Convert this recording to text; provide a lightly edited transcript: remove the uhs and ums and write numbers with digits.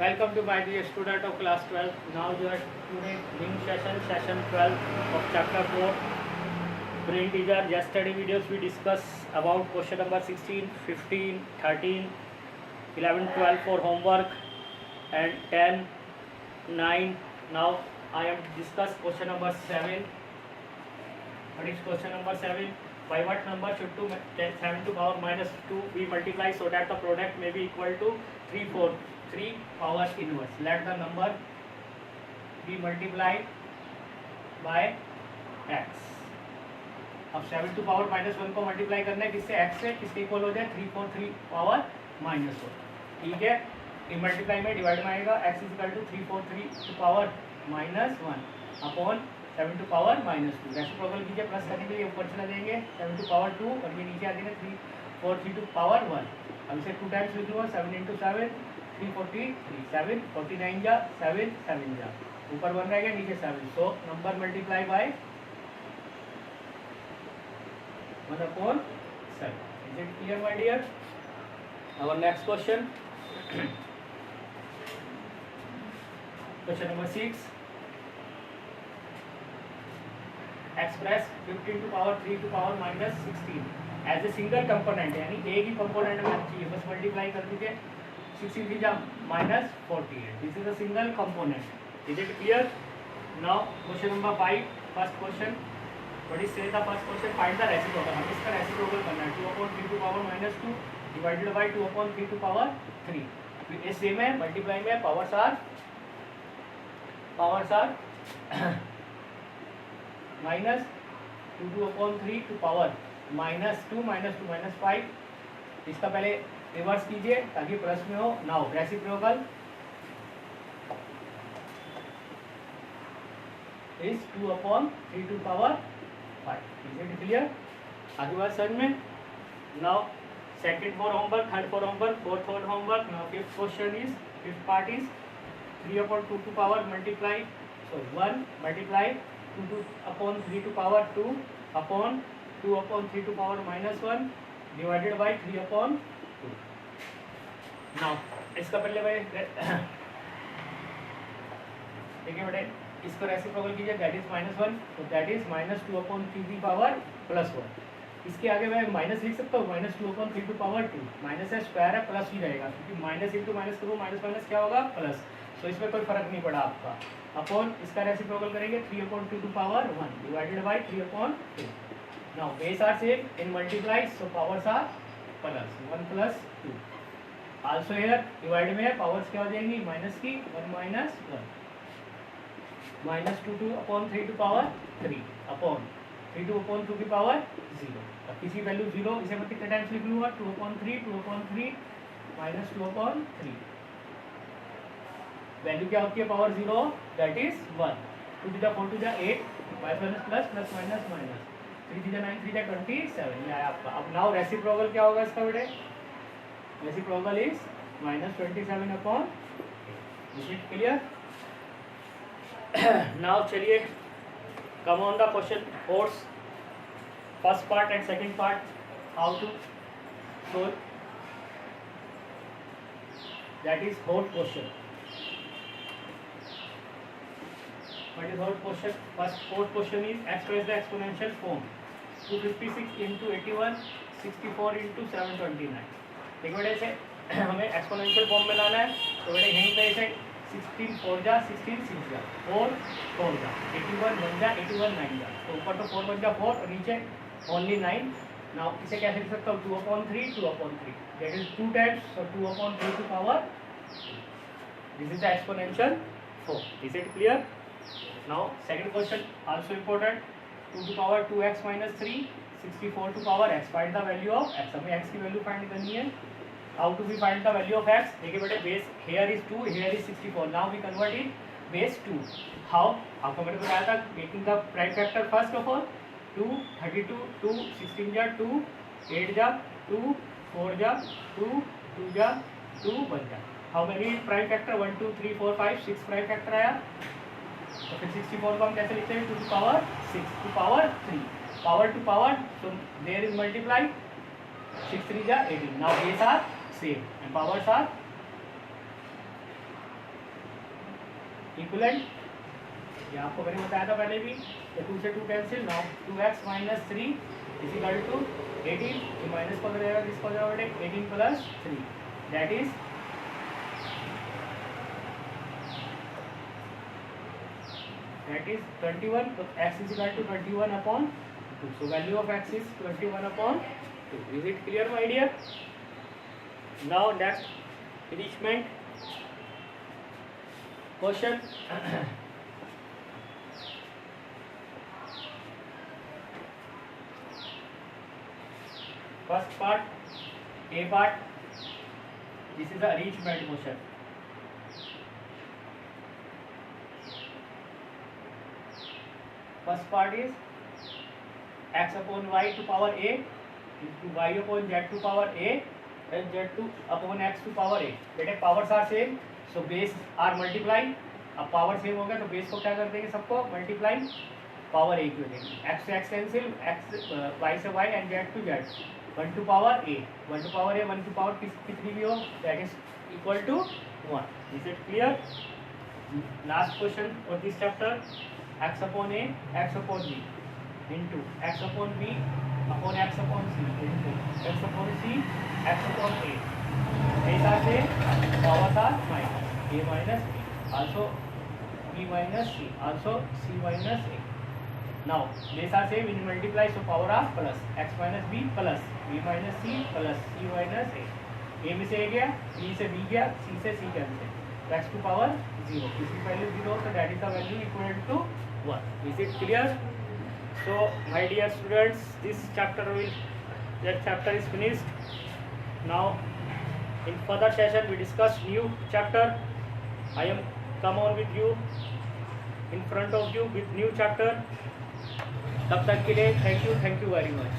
Welcome to my dear student of class 12. Now you are today new session 12 of chapter 4 brain teaser. Yesterday videos we discuss about question number 16, 15, 13, 11, 12 for homework and 10, 9. Now I am discuss question number 7. What is question number 7? By what number should 7 to power minus 2 be multiplied so that the product may be equal to 3 power inverse. Let the number be multiplied by x. अब 7 to power minus 1 को multiply करना है किससे, x से, किसके equal हो जाए 3 power minus 1. ठीक है, इन मल्टीप्लाई में डिवाइड में आएगा x is equal to 3 to power minus 1 upon 7 to power minus 2. Reciprocal कीजिए, प्लस करने के लिए ऊपर चला देंगे 7 टू पावर 2 और ये नीचे आ जाएगा 3 टू पावर 1. अब इसे 2 टाइम्स लिख लूँगा, 7 इंटू 7 343, 7 49 जा 7 7 जा, ऊपर 1 रहेगा नीचे 7. So number multiply by 1 upon 7. Is it clear my dear? Our next question, question number 6. Express 15 to power 3 to power minus 16 as a single component, यानी एक ही कंपोनेंट में चाहिए, बस मल्टीप्लाई कर दीजिए. 16 जा minus 48. This is a single component. Is it clear? Now question number 5, first question. What is say the first question? Find the reciprocal. हम इसका रेसिप्रोकल करना है 2/3 to power minus 2 divided by 2/3 to power 3. तो ये same है, multiply में powers are minus 2/3 to power minus 2 minus 5. इसका पहले रिवर्स कीजिए ताकि प्लस में हो. Now reciprocal is 2/3 to power 5. Is it clear? आगे बात समझ में. Now second for homework, third for homework, fourth for homework. Now fifth question is, fifth part is 3/2 to power multiply 1 multiply 2/3 to power 2 upon 2/3 to power minus 1 divided by 3/2. Now इसका पहले भाई देखिए बेटे, इसको रेसिप्रोकल कीजिए, that is -1, तो that is -2/3 की power plus 1. इसके आगे मैं माइनस लिख सकता हूँ, -2/3 टू पावर 2. माइनस है, स्क्वायर है, प्लस ही रहेगा क्योंकि माइनस इंटू माइनस करूँ, माइनस माइनस क्या होगा प्लस. तो इसमें कोई फर्क नहीं पड़ा आपका. अपॉन इसका रेसिप्रोकल करेंगे 3/2 to power 1 divided by 3/2. Now base are same in multiply, so powers are plus 1 plus 2. Also here divide में पावर्स क्या हो जाएंगी माइनस की, 1 माइनस 1 -2/3 टू पावर 3 अपॉन 3/2 की पावर 0. अब किसी वैल्यू 0, इसे मैं कितने टाइम्स लिख लूँगा 2/3 माइनस 2/3. वैल्यू क्या होती है power 0, that is 1. 2 to the 4 to the 8 minus plus plus minus minus 3 to the 9 3 to the 27. ये आया आपका. अब नाउ रेसिप्रोकल क्या होगा इसका बेटे? Reciprocal is -27 upon. Is it clear? Now चलिए come on the question fours, first part and second part, how to solve. That is fourth question. What is fourth question? Fourth question is express the exponential form 256 into 81 64 into 729. देखो बेटे इसे हमें exponential form में लाना है, तो बेटे यहीं पे इसे 16 4 जा 16 6 जा 4 4 जा 81 1 जा 81 9 जा, तो ऊपर तो 4 1 जा 4 और नीचे ओनली 9. नाउ इसे कैसे लिख सकता हूँ 2/3 that is 2 times, so 2/3 to power. This is the exponential form. Is it clear? Now second question also important. 2 to power 2x minus 3 64 to power x. Find the value of x. हमें x की value find करनी है. How to be find the value of x? देखिए बेटे base here is 2, here is 64. Now we convert it base 2. How? आपको मैंने बताया था making the prime factor first of all 2 32 2 16 जा 2 8 जा 2 4 जा 2 2 जा 2 1 जा. How many prime factor 1 2 3 4 5 6 prime factor आया. तो फिर 64 को हम कैसे लिखते हैं 2 to power 6 to power 3 power to power, so there is multiply 6 3 जा 18. Now base are same and powers are equivalent, ये आपको मैंने बताया था पहले भी, 2 से 2 cancel, now 2x minus 3 is equal to 18, ये माइनस को जाएगा, किसको जाएगा 18 प्लस 3 दैट इज 21, तो x is equal to 21 upon 2, so value of x is 21 upon 2. Is it clear, my dear? Now next enrichment question. First part, A part, this is the arrangement motion. First part is x upon y to power a into y upon z to power a and z upon x to power a. बेटे powers are same, so base are multiply. अब power same हो गया तो base को क्या कर देंगे, सबको मल्टीप्लाई पावर ए क्यों देंगे, एक्स से एक्स कैंसिल, एक्स वाई से y and z to z, 1 to power a, 1 to power a, 1 to power कितनी भी हो that is equal to 1. Is it clear? Last question for this chapter, x upon a, x upon b into x upon b upon x upon c into x upon c, x upon a. ऐसा से powers are minus, a minus b, also b minus c, also c minus a. Now these are same, when you multiply so power are plus, x minus b plus b minus c plus c minus a. a में से a गया, b से b गया, c से c cancel, तो x to power 0, किसी value 0 तो that is the value equal to 1. Is it clear? So my dear students, this chapter is finished. Now in further session we discuss new chapter. I am come on with you in front of you with new chapter. तब तक के लिए thank you very much.